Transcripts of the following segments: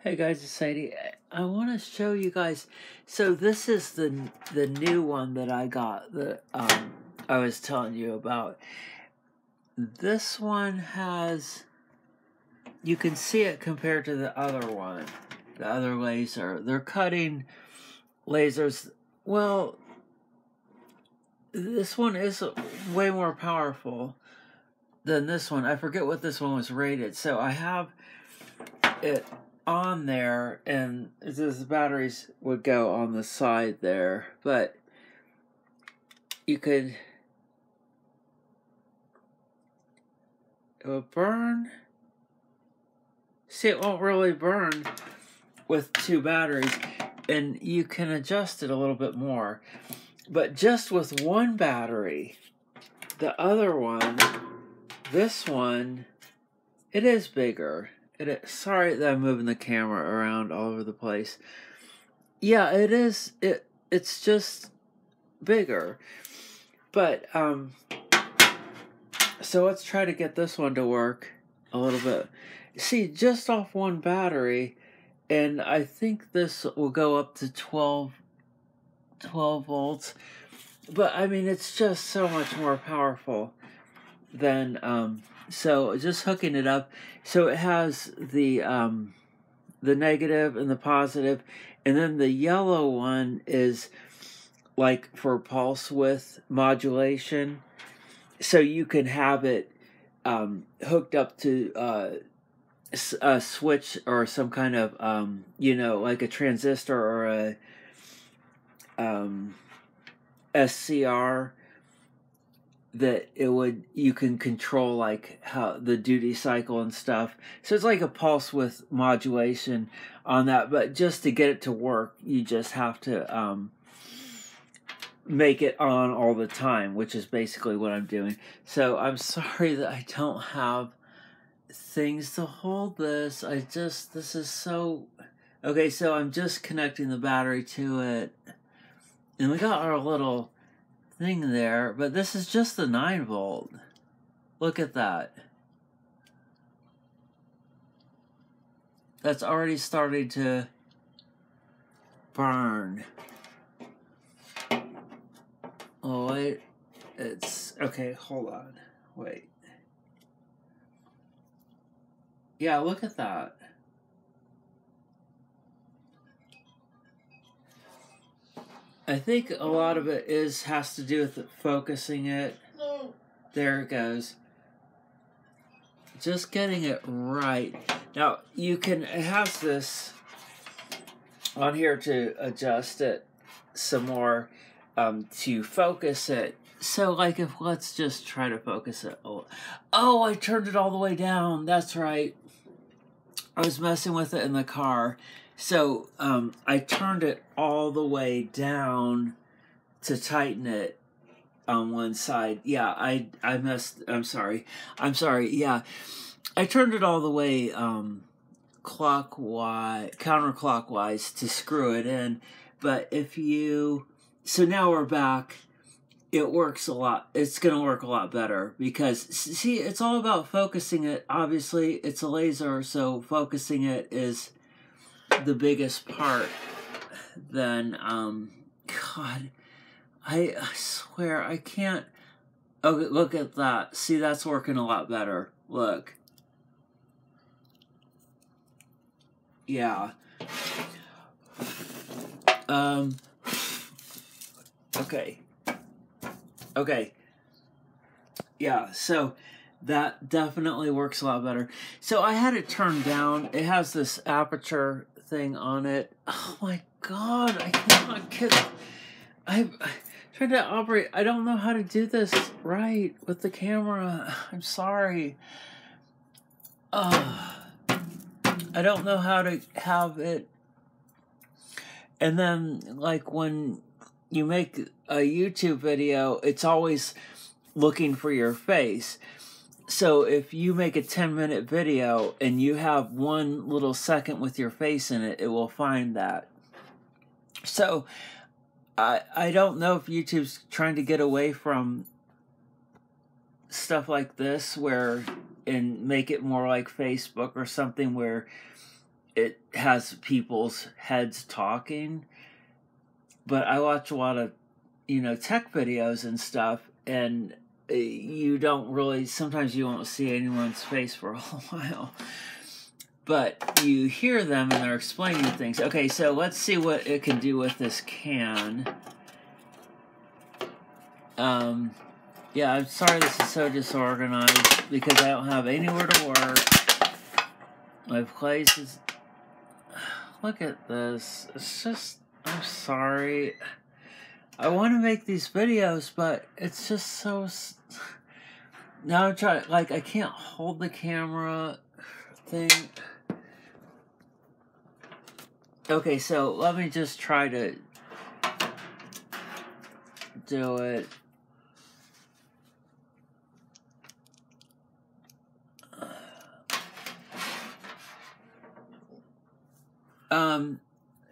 Hey guys, it's Sadie. I want to show you guys. So this is the new one that I got that I was telling you about. This one has, you can see it compared to the other one, the other laser. They're cutting lasers. Well, this one is way more powerful than this one. I forget what this one was rated. So I have it on there, and the batteries would go on the side there, but you could, it would burn. See, it won't really burn with two batteries, and you can adjust it a little bit more. But just with one battery, the other one, this one, it is bigger. Sorry that I'm moving the camera around all over the place. Yeah, it is. It's just bigger. But so let's try to get this one to work a little bit. See, just off one battery, and I think this will go up to 12 volts. But I mean, it's just so much more powerful than so just hooking it up. So it has the negative and the positive, and then the yellow one is like for pulse width modulation. So you can have it hooked up to a switch or some kind of like a transistor or a SCR, that you can control like how the duty cycle and stuff. So it's like a pulse width modulation on that, but just to get it to work, you just have to make it on all the time, which is basically what I'm doing. So I'm sorry that I don't have things to hold this. This is so... Okay, so I'm just connecting the battery to it, and we got our little thing there, but this is just the 9 volt. Look at that. That's already starting to burn. Oh wait, it's okay, hold on, wait. Yeah, look at that. I think a lot of it has to do with focusing it. There it goes. Just getting it right. Now, it has this on here to adjust it some more, to focus it. So, like, let's just try to focus it. Oh, I turned it all the way down. That's right. I was messing with it in the car. So, I turned it all the way down to tighten it on one side. Yeah, I messed, I'm sorry. Yeah. I turned it all the way, counterclockwise to screw it in. But so now we're back. It works a lot. It's going to work a lot better because, see, it's all about focusing it. Obviously, it's a laser, so focusing it is the biggest part. Then, God, I swear I can't. Okay, look at that. See, that's working a lot better. Look. Yeah. Okay. Yeah, so that definitely works a lot better. So I had it turned down. It has this aperture thing on it. Oh my God, I cannot get... I tried to operate. I don't know how to do this right with the camera. I'm sorry. I don't know how to have it. And then, like, when you make a YouTube video, it's always looking for your face. So if you make a 10-minute video and you have 1 little second with your face in it, it will find that. So I don't know if YouTube's trying to get away from stuff like this and make it more like Facebook or something where it has people's heads talking. But I watch a lot of, tech videos and stuff, and you don't really, sometimes you won't see anyone's face for a while. But you hear them and they're explaining things. Okay, so let's see what it can do with this can. Yeah, I'm sorry this is so disorganized because I don't have anywhere to work. My place is... Look at this. It's just... I'm sorry. I want to make these videos, but it's just so... Now I'm trying... Like, I can't hold the camera thing. Okay, so let me just try to do it.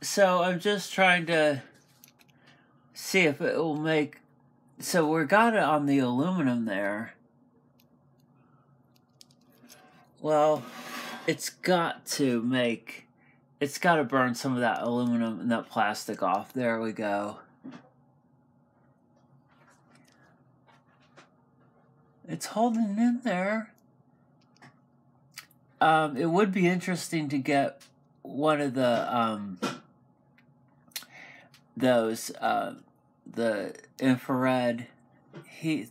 So I'm just trying to see if it will make... So we got it on the aluminum there. Well, it's got to make... It's got to burn some of that aluminum and that plastic off. There we go. It's holding in there. It would be interesting to get one of the the infrared heat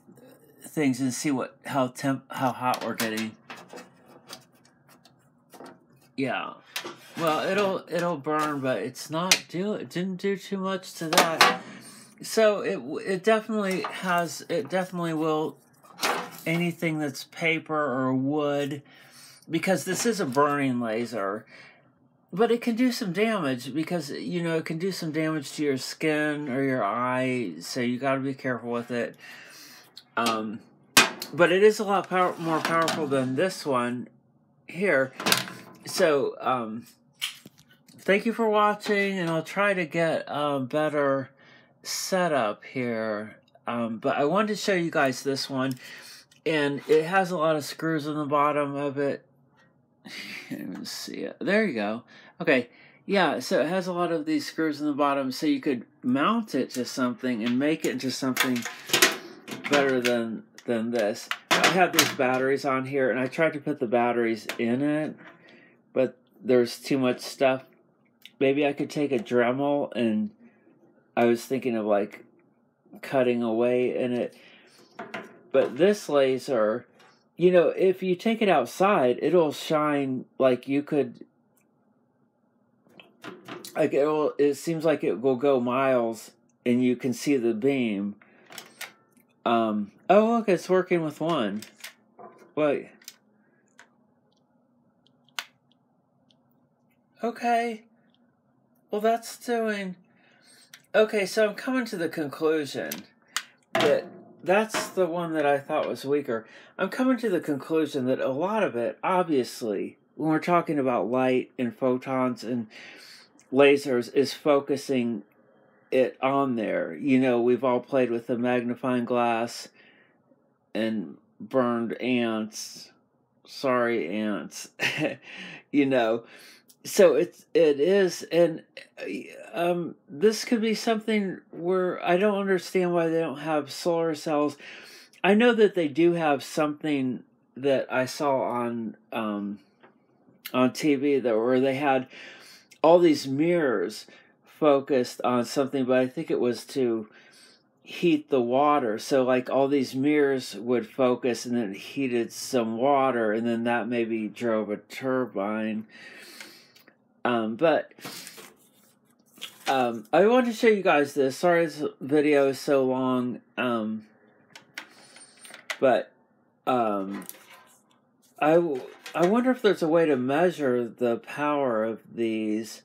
things and see how hot we're getting. Yeah. Well, it'll burn, but it didn't do too much to that. So it definitely will, anything that's paper or wood, because this is a burning laser, but it can do some damage because, it can do some damage to your skin or your eye, so you got to be careful with it. But it is a lot more powerful than this one here. So, thank you for watching, and I'll try to get a better setup here. But I wanted to show you guys this one, and it has a lot of screws on the bottom of it. Can't even see it. There you go. Okay, yeah, so it has a lot of these screws in the bottom, so you could mount it to something and make it into something better than this. I have these batteries on here, and I tried to put the batteries in it, but there's too much stuff. Maybe I could take a Dremel, and I was thinking of like cutting away in it. But this laser, if you take it outside, it'll shine like you could, like it seems like it will go miles and you can see the beam. Oh look, it's working with one. Wait. Okay. Well, that's doing... Okay, so I'm coming to the conclusion that that's the one that I thought was weaker. I'm coming to the conclusion that a lot of it, obviously, when we're talking about light and photons and lasers, is focusing it on there. We've all played with the magnifying glass and burned ants. Sorry, ants. So it is, and this could be something where I don't understand why they don't have solar cells. I know that they do have something that I saw on TV where they had all these mirrors focused on something, but I think it was to heat the water. So like all these mirrors would focus and then it heated some water, and then that maybe drove a turbine. But I wanted to show you guys this. Sorry this video is so long. But I wonder if there's a way to measure the power of these,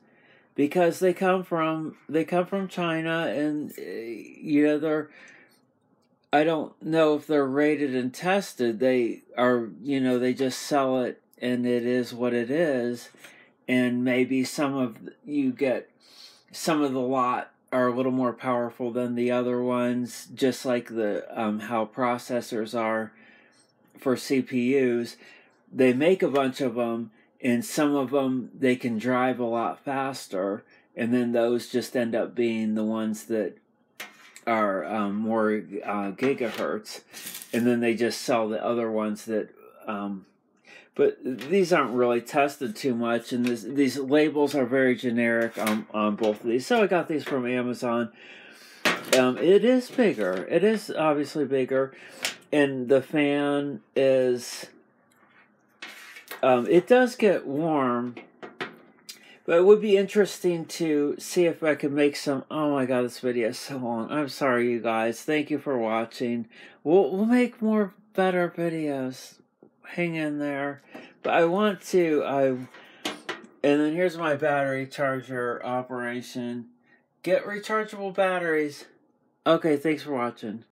because they come from China, and they're, I don't know if they're rated and tested. They are, they just sell it and it is what it is. And maybe some of the lot are a little more powerful than the other ones, just like the how processors are for CPUs. They make a bunch of them, and some of them they can drive a lot faster, and then those just end up being the ones that are more gigahertz, and then they just sell the other ones that but these aren't really tested too much, and these labels are very generic on both of these. So I got these from Amazon. It is bigger. It is obviously bigger, and the fan is it does get warm. But it would be interesting to see if I could make some... Oh my god, this video is so long. I'm sorry, you guys. Thank you for watching. We'll make more better videos. Hang in there. But I want to... And then here's my battery charger operation. Get rechargeable batteries. Okay, thanks for watching.